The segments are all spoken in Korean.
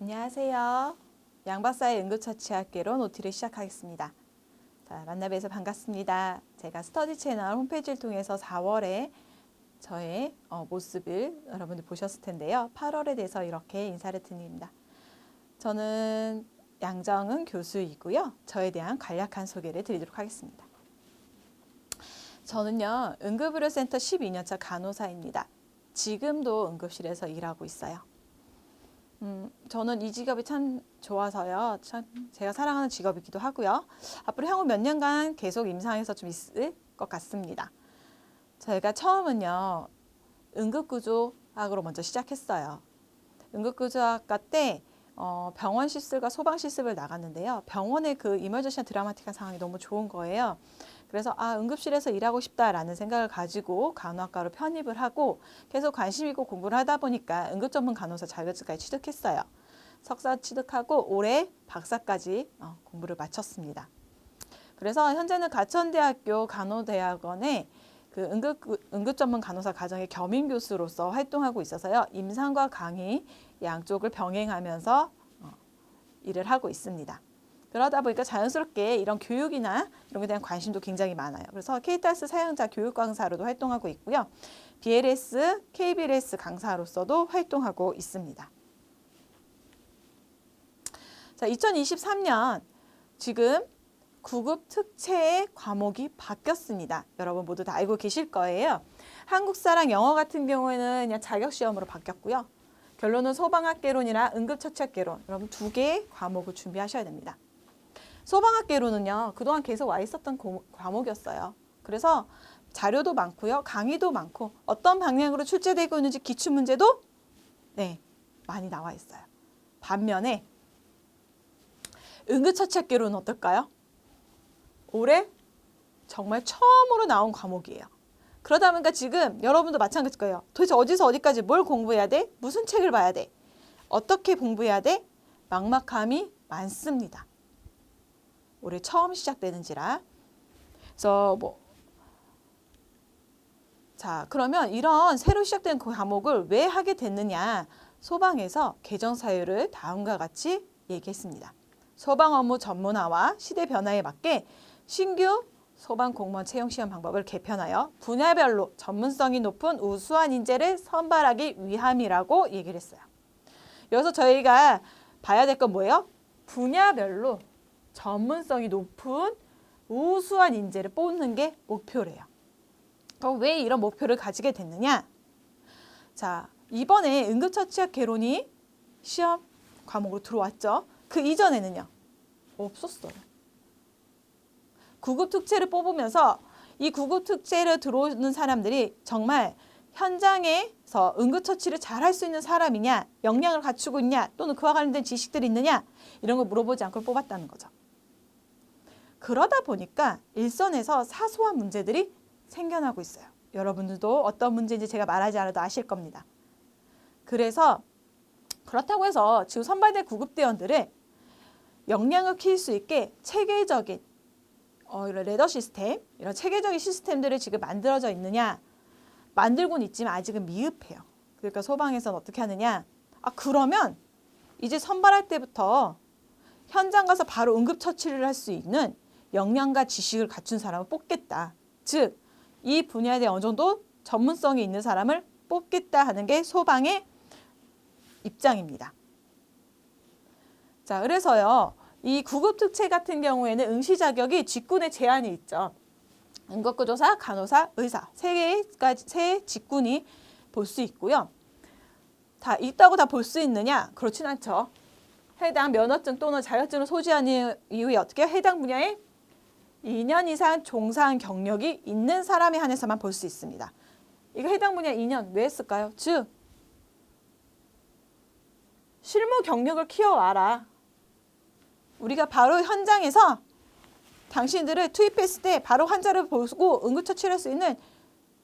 안녕하세요. 양박사의 응급처치학개론 OT를 시작하겠습니다. 자, 만나뵈서 반갑습니다. 제가 스터디 채널 홈페이지를 통해서 4월에 저의 모습을 여러분들 보셨을 텐데요. 8월에 대해서 이렇게 인사를 드립니다. 저는 양정은 교수이고요. 저에 대한 간략한 소개를 드리도록 하겠습니다. 저는요, 응급의료센터 12년차 간호사입니다. 지금도 응급실에서 일하고 있어요. 저는 이 직업이 참 좋아서요. 참 제가 사랑하는 직업이기도 하고요. 앞으로 향후 몇 년간 계속 임상에서 좀 있을 것 같습니다. 저희가 처음은요, 응급구조학으로 먼저 시작했어요. 응급구조학과 때 병원 실습과 소방 실습을 나갔는데요. 병원의 그 이머전시한 드라마틱한 상황이 너무 좋은 거예요. 그래서 응급실에서 일하고 싶다라는 생각을 가지고 간호학과로 편입을 하고 계속 관심 있고 공부를 하다 보니까 응급전문 간호사 자격증까지 취득했어요. 석사 취득하고 올해 박사까지 공부를 마쳤습니다. 그래서 현재는 가천대학교 간호대학원의 그 응급전문 간호사 과정의 겸임 교수로서 활동하고 있어서요. 임상과 강의 양쪽을 병행하면서 일을 하고 있습니다. 그러다 보니까 자연스럽게 이런 교육이나 이런 것에 대한 관심도 굉장히 많아요. 그래서 케이타스 사용자 교육 강사로도 활동하고 있고요. BLS, KBLS 강사로서도 활동하고 있습니다. 자, 2023년 지금 구급 특채의 과목이 바뀌었습니다. 여러분 모두 다 알고 계실 거예요. 한국사랑 영어 같은 경우에는 그냥 자격시험으로 바뀌었고요. 결론은 소방학개론이나 응급처치학개론, 여러분 두 개의 과목을 준비하셔야 됩니다. 소방학개론은요, 그동안 계속 와 있었던 과목이었어요. 그래서 자료도 많고요, 강의도 많고 어떤 방향으로 출제되고 있는지 기출문제도 많이 나와 있어요. 반면에 응급처치학개론은 어떨까요? 올해 정말 처음으로 나온 과목이에요. 그러다 보니까 지금 여러분도 마찬가지일 거예요. 도대체 어디서 어디까지 뭘 공부해야 돼? 무슨 책을 봐야 돼? 어떻게 공부해야 돼? 막막함이 많습니다. 올해 처음 시작되는지라. 그래서 자, 그러면 이런 새로 시작된 그 과목을 왜 하게 됐느냐? 소방에서 개정 사유를 다음과 같이 얘기했습니다. 소방 업무 전문화와 시대 변화에 맞게 신규 소방 공무원 채용 시험 방법을 개편하여 분야별로 전문성이 높은 우수한 인재를 선발하기 위함이라고 얘기를 했어요. 여기서 저희가 봐야 될 건 뭐예요? 분야별로 전문성이 높은 우수한 인재를 뽑는 게 목표래요. 그럼 왜 이런 목표를 가지게 됐느냐? 자, 이번에 응급처치학 개론이 시험 과목으로 들어왔죠. 그 이전에는요, 없었어요. 구급특채를 뽑으면서 이 구급특채를 들어오는 사람들이 정말 현장에서 응급처치를 잘할 수 있는 사람이냐, 역량을 갖추고 있냐, 또는 그와 관련된 지식들이 있느냐, 이런 걸 물어보지 않고 뽑았다는 거죠. 그러다 보니까 일선에서 사소한 문제들이 생겨나고 있어요. 여러분들도 어떤 문제인지 제가 말하지 않아도 아실 겁니다. 그래서 그렇다고 해서 지금 선발된 구급대원들을 역량을 키울 수 있게 체계적인 이런 레더 시스템, 이런 체계적인 시스템들을 지금 만들어져 있느냐? 만들고는 있지만 아직은 미흡해요. 그러니까 소방에서는 어떻게 하느냐? 그러면 이제 선발할 때부터 현장 가서 바로 응급처치를 할 수 있는 역량과 지식을 갖춘 사람을 뽑겠다. 즉, 이 분야에 대해 어느 정도 전문성이 있는 사람을 뽑겠다 하는 게 소방의 입장입니다. 자, 그래서요, 이 구급특채 같은 경우에는 응시 자격이 직군에 제한이 있죠. 응급구조사, 간호사, 의사 세 직군이 볼 수 있고요. 다 있다고 다 볼 수 있느냐? 그렇진 않죠. 해당 면허증 또는 자격증을 소지한 이후에 어떻게 해당 분야에 2년 이상 종사한 경력이 있는 사람에 한해서만 볼 수 있습니다. 이거 해당 분야 2년 왜 했을까요? 즉, 실무 경력을 키워와라. 우리가 바로 현장에서 당신들을 투입했을 때 바로 환자를 보고 응급처치를 할 수 있는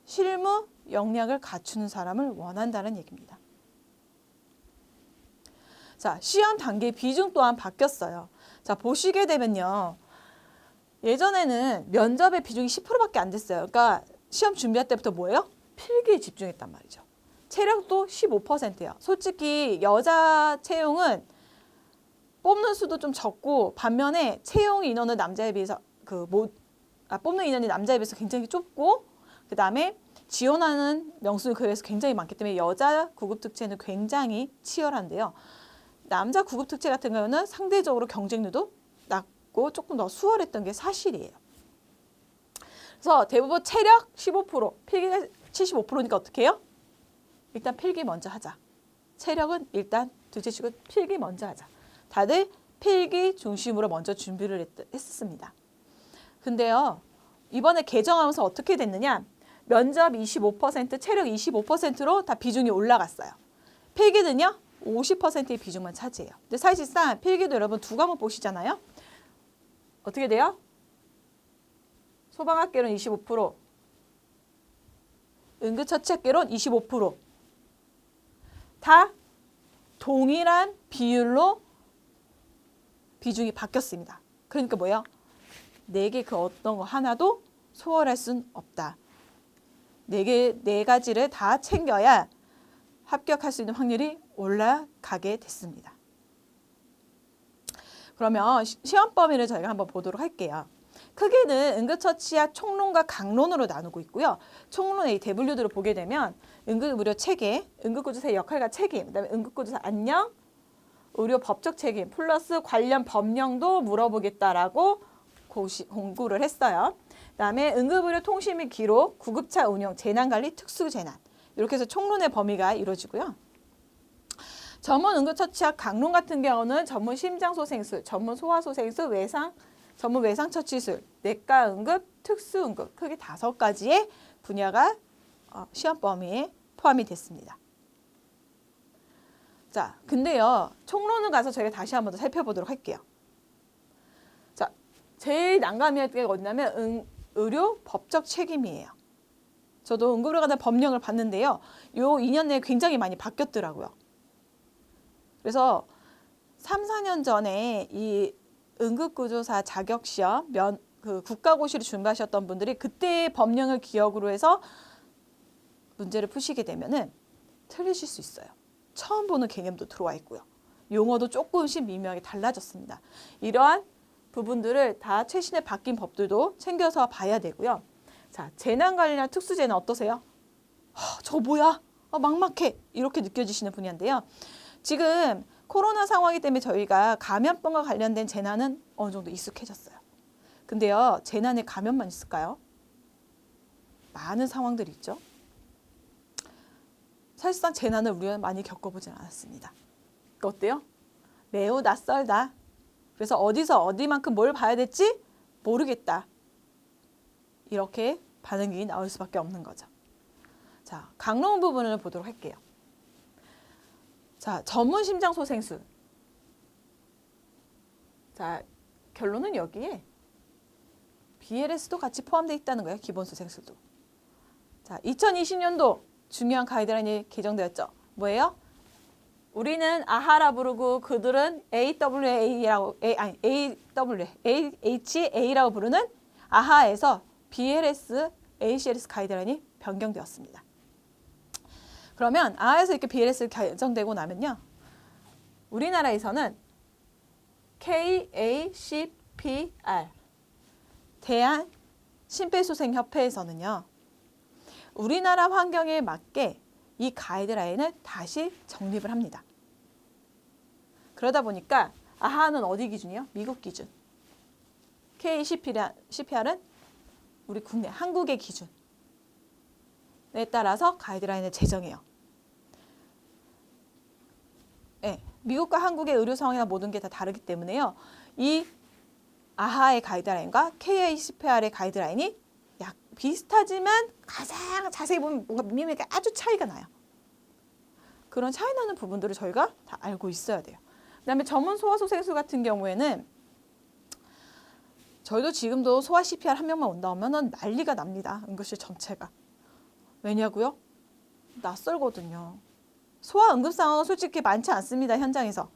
실무 역량을 갖추는 사람을 원한다는 얘기입니다. 자, 시험 단계 비중 또한 바뀌었어요. 자, 보시게 되면요. 예전에는 면접의 비중이 10%밖에 안 됐어요. 그러니까 시험 준비할 때부터 뭐예요? 필기에 집중했단 말이죠. 체력도 15%예요. 솔직히 여자 채용은 뽑는 수도 좀 적고 반면에 채용 인원은 남자에 비해서 뽑는 인원이 남자에 비해서 굉장히 좁고 그다음에 지원하는 명수는 그에 비해서 굉장히 많기 때문에 여자 구급특채는 굉장히 치열한데요. 남자 구급특채 같은 경우는 상대적으로 경쟁률도 낮고 조금 더 수월했던 게 사실이에요. 그래서 대부분 체력 15%, 필기가 75%니까 어떻게 해요? 일단 필기 먼저 하자. 체력은 일단 둘째치고 필기 먼저 하자. 다들 필기 중심으로 먼저 준비를 했었습니다. 근데요, 이번에 개정하면서 어떻게 됐느냐? 면접 25%, 체력 25%로 다 비중이 올라갔어요. 필기는요, 50%의 비중만 차지해요. 근데 사실상 필기도 여러분 두 과목 보시잖아요. 어떻게 돼요? 소방학개론 25%, 응급처치학개론 25%. 다 동일한 비율로 비중이 바뀌었습니다. 그러니까 뭐예요? 내게 그 어떤 거 하나도 소홀할 순 없다. 네 가지를 다 챙겨야 합격할 수 있는 확률이 올라가게 됐습니다. 그러면 시험 범위를 저희가 한번 보도록 할게요. 크게는 응급처치학 총론과 강론으로 나누고 있고요. 총론 AW들을 보게 되면 응급의료 체계, 응급구조사의 역할과 책임, 그다음에 응급구조사 안녕, 의료 법적 책임 플러스 관련 법령도 물어보겠다라고 공고를 했어요. 그다음에 응급의료 통신 및 기록, 구급차 운영, 재난관리, 특수재난 이렇게 해서 총론의 범위가 이루어지고요. 전문 응급처치학 강론 같은 경우는 전문 심장소생술, 전문 소아소생술, 전문 외상처치술, 내과 응급, 특수 응급 크게 5가지의 분야가 시험 범위에 포함이 됐습니다. 자, 근데요, 총론을 가서 저희가 다시 한번 더 살펴보도록 할게요. 자, 제일 난감할 때가 어디냐면 의료 법적 책임이에요. 저도 응급의료에 관한 법령을 봤는데요. 요 2년 내에 굉장히 많이 바뀌었더라고요. 그래서 3, 4년 전에 이 응급구조사 자격시험 국가고시를 준비하셨던 분들이 그때의 법령을 기억으로 해서 문제를 푸시게 되면은 틀리실 수 있어요. 처음 보는 개념도 들어와 있고요. 용어도 조금씩 미묘하게 달라졌습니다. 이러한 부분들을 다 최신에 바뀐 법들도 챙겨서 봐야 되고요. 자, 재난관리나 특수재난 어떠세요? 저거 뭐야? 막막해. 이렇게 느껴지시는 분야인데요. 지금 코로나 상황이기 때문에 저희가 감염병과 관련된 재난은 어느 정도 익숙해졌어요. 근데요, 재난에 감염만 있을까요? 많은 상황들이 있죠. 사실상 재난을 우리가 많이 겪어보진 않았습니다. 어때요? 매우 낯설다. 그래서 어디서 어디만큼 뭘 봐야 될지 모르겠다. 이렇게 반응이 나올 수밖에 없는 거죠. 자, 강론 부분을 보도록 할게요. 자, 전문 심장소생술. 자, 결론은 여기에 BLS도 같이 포함되어 있다는 거예요. 기본소생술도. 자, 2020년도 중요한 가이드라인이 개정되었죠. 뭐예요? 우리는 아하라 부르고 그들은 AHA라고 부르는 아하에서 BLS, ACLS 가이드라인이 변경되었습니다. 그러면 아하에서 이렇게 BLS 개정되고 나면요. 우리나라에서는 KACPR 대한 심폐소생협회에서는요. 우리나라 환경에 맞게 이 가이드라인을 다시 정립을 합니다. 그러다 보니까 아하는 어디 기준이요? 미국 기준. KCPR은 우리 국내, 한국의 기준에 따라서 가이드라인을 제정해요. 네, 미국과 한국의 의료 상황이나 모든 게 다 다르기 때문에요. 이 아하의 가이드라인과 KACPR의 가이드라인이 약 비슷하지만 가장 자세히 보면 뭔가 미미하게 아주 차이가 나요. 그런 차이 나는 부분들을 저희가 다 알고 있어야 돼요. 그다음에 전문 소아소생술 같은 경우에는 저희도 지금도 소아 CPR 한 명만 온다 하면은 난리가 납니다. 응급실 전체가. 왜냐고요? 낯설거든요. 소아 응급 상황은 솔직히 많지 않습니다. 현장에서.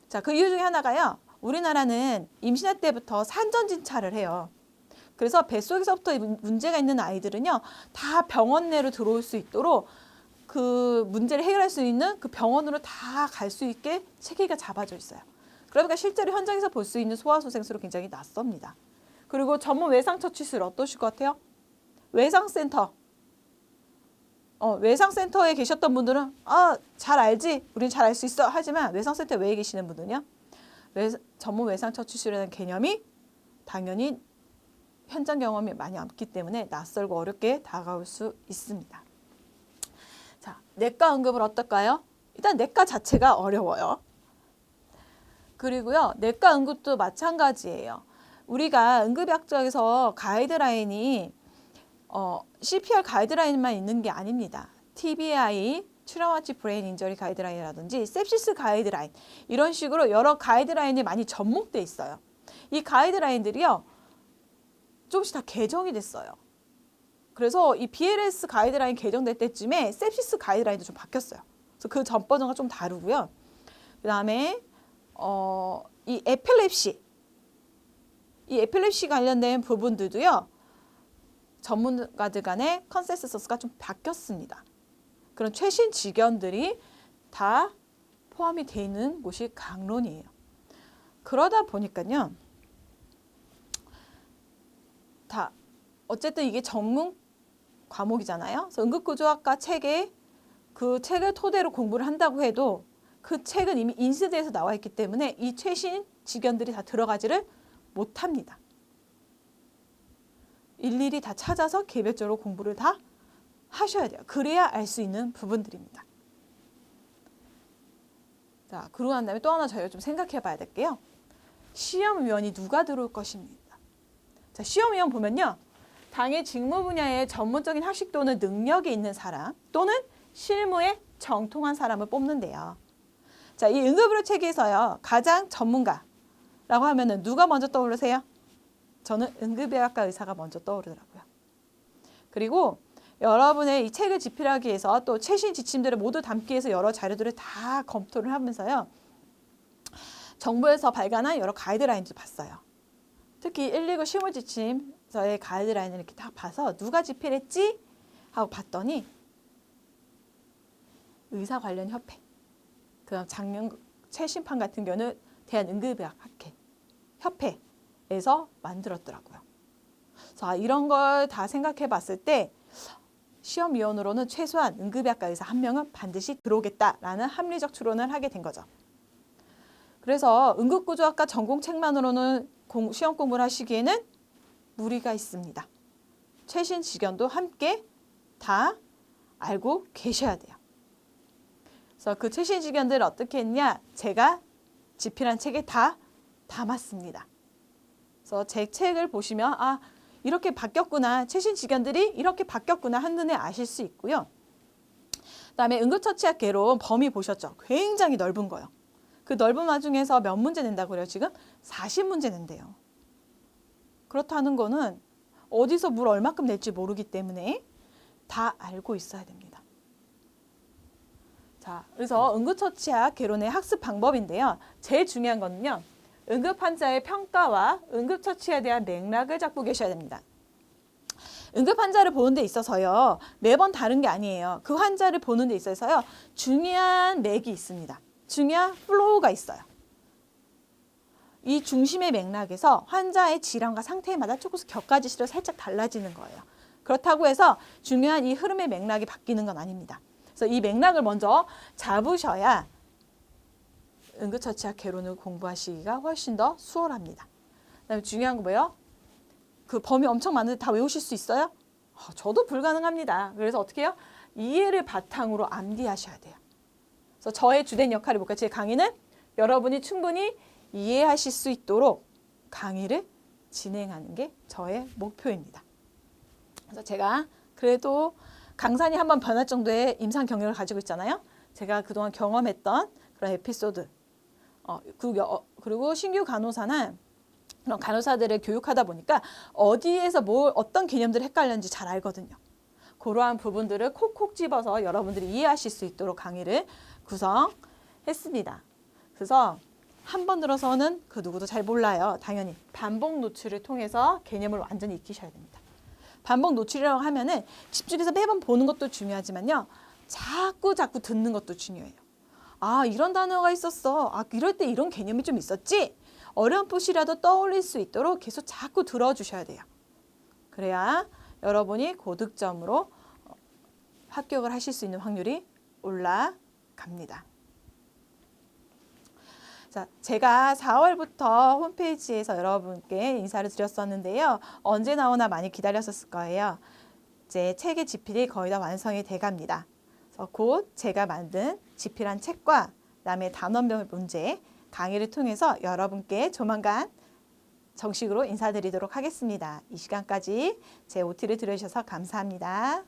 자, 그 이유 중에 하나가요. 우리나라는 임신할 때부터 산전 진찰을 해요. 그래서 뱃속에서부터 문제가 있는 아이들은요. 다 병원 내로 들어올 수 있도록 그 문제를 해결할 수 있는 그 병원으로 다 갈 수 있게 체계가 잡아져 있어요. 그러니까 실제로 현장에서 볼 수 있는 소아소생술은 굉장히 낯섭니다. 그리고 전문 외상처치술 어떠실 것 같아요? 외상센터. 외상센터에 계셨던 분들은 잘 알지? 우린 잘 알 수 있어. 하지만 외상센터 외에 계시는 분들은요. 전문 외상처치술이라는 개념이 당연히 현장 경험이 많이 없기 때문에 낯설고 어렵게 다가올 수 있습니다. 자, 내과 응급은 어떨까요? 일단 내과 자체가 어려워요. 그리고요, 내과 응급도 마찬가지예요. 우리가 응급약적에서 가이드라인이 CPR 가이드라인만 있는 게 아닙니다. TBI, 트라우마틱 브레인 인저리 가이드라인이라든지 sepsis 가이드라인 이런 식으로 여러 가이드라인이 많이 접목돼 있어요. 이 가이드라인들이요, 조금씩 다 개정이 됐어요. 그래서 이 BLS 가이드라인 개정될 때쯤에 sepsis 가이드라인도 좀 바뀌었어요. 그래서 그 전 버전과 좀 다르고요. 그 다음에 이 에필lep시 관련된 부분들도요, 전문가들 간의 컨센서스가 좀 바뀌었습니다. 그런 최신 지견들이 다 포함이 되어 있는 곳이 강론이에요. 그러다 보니까요, 다 어쨌든 이게 전문 과목이잖아요. 그래서 응급구조학과 책에 그 책을 토대로 공부를 한다고 해도 그 책은 이미 인쇄돼서 나와 있기 때문에 이 최신 지견들이 다 들어가지를 못합니다. 일일이 다 찾아서 개별적으로 공부를 다 하셔야 돼요. 그래야 알 수 있는 부분들입니다. 자, 그러고 난 다음에 또 하나 저희가 좀 생각해 봐야 될게요. 시험위원이 누가 들어올 것입니다. 자, 시험위원 보면요, 당의 직무 분야에 전문적인 학식 또는 능력이 있는 사람 또는 실무에 정통한 사람을 뽑는데요. 자, 이 응급의료 체계에서요, 가장 전문가라고 하면은 누가 먼저 떠오르세요? 저는 응급의학과 의사가 먼저 떠오르더라고요. 그리고 여러분의 이 책을 집필하기 위해서 또 최신 지침들을 모두 담기 위해서 여러 자료들을 다 검토를 하면서요, 정부에서 발간한 여러 가이드라인도 봤어요. 특히 119 실무 지침서의 가이드라인을 이렇게 딱 봐서 누가 집필했지? 하고 봤더니 의사 관련 협회, 그다음 작년 최신판 같은 경우는 대한응급의학학회 협회에서 만들었더라고요. 자, 이런 걸 다 생각해 봤을 때 시험위원으로는 최소한 응급의학과 의사 한 명은 반드시 들어오겠다라는 합리적 추론을 하게 된 거죠. 그래서 응급구조학과 전공책만으로는 시험 공부를 하시기에는 무리가 있습니다. 최신 지견도 함께 다 알고 계셔야 돼요. 그래서 그 최신 지견들을 어떻게 했냐? 제가 집필한 책에 다 담았습니다. 그래서 제 책을 보시면 이렇게 바뀌었구나, 최신 지견들이 이렇게 바뀌었구나 한눈에 아실 수 있고요. 그다음에 응급처치학 개론 범위 보셨죠? 굉장히 넓은 거예요. 그 넓은 와중에서 몇 문제 낸다고 그래요? 지금 40문제 낸대요. 그렇다는 거는 어디서 물 얼마큼 낼지 모르기 때문에 다 알고 있어야 됩니다. 자, 그래서 응급처치학 개론의 학습 방법인데요. 제일 중요한 거는요, 응급 환자의 평가와 응급처치에 대한 맥락을 잡고 계셔야 됩니다. 응급 환자를 보는 데 있어서요, 매번 다른 게 아니에요. 그 환자를 보는 데 있어서요, 중요한 맥이 있습니다. 중요한 플로우가 있어요. 이 중심의 맥락에서 환자의 질환과 상태마다 조금씩 격가지시로 살짝 달라지는 거예요. 그렇다고 해서 중요한 이 흐름의 맥락이 바뀌는 건 아닙니다. 그래서 이 맥락을 먼저 잡으셔야 응급처치학 개론을 공부하시기가 훨씬 더 수월합니다. 그다음에 중요한 거 뭐예요? 그 범위 엄청 많은데 다 외우실 수 있어요? 저도 불가능합니다. 그래서 어떻게 해요? 이해를 바탕으로 암기하셔야 돼요. 그래서 저의 주된 역할이 뭘까요? 제 강의는 여러분이 충분히 이해하실 수 있도록 강의를 진행하는 게 저의 목표입니다. 그래서 제가 그래도 강산이 한번 변할 정도의 임상 경력을 가지고 있잖아요. 제가 그동안 경험했던 그런 에피소드, 그리고 신규 간호사는 그런 간호사들을 교육하다 보니까 어디에서 어떤 개념들이 헷갈렸는지 잘 알거든요. 그러한 부분들을 콕콕 집어서 여러분들이 이해하실 수 있도록 강의를 구성했습니다. 그래서 한 번 들어서는 그 누구도 잘 몰라요. 당연히 반복 노출을 통해서 개념을 완전히 익히셔야 됩니다. 반복 노출이라고 하면은 집중해서 매번 보는 것도 중요하지만요, 자꾸 듣는 것도 중요해요. 아, 이런 단어가 있었어. 아, 이럴 때 이런 개념이 좀 있었지? 어렴풋이라도 떠올릴 수 있도록 계속 자꾸 들어주셔야 돼요. 그래야 여러분이 고득점으로 합격을 하실 수 있는 확률이 올라갑니다. 자, 제가 4월부터 홈페이지에서 여러분께 인사를 드렸었는데요. 언제 나오나 많이 기다렸었을 거예요. 이제 책의 집필이 거의 다 완성이 돼갑니다. 그래서 곧 제가 만든 집필한 책과 그다음에 단원별 문제 강의를 통해서 여러분께 조만간 정식으로 인사드리도록 하겠습니다. 이 시간까지 제 OT를 들어주셔서 감사합니다.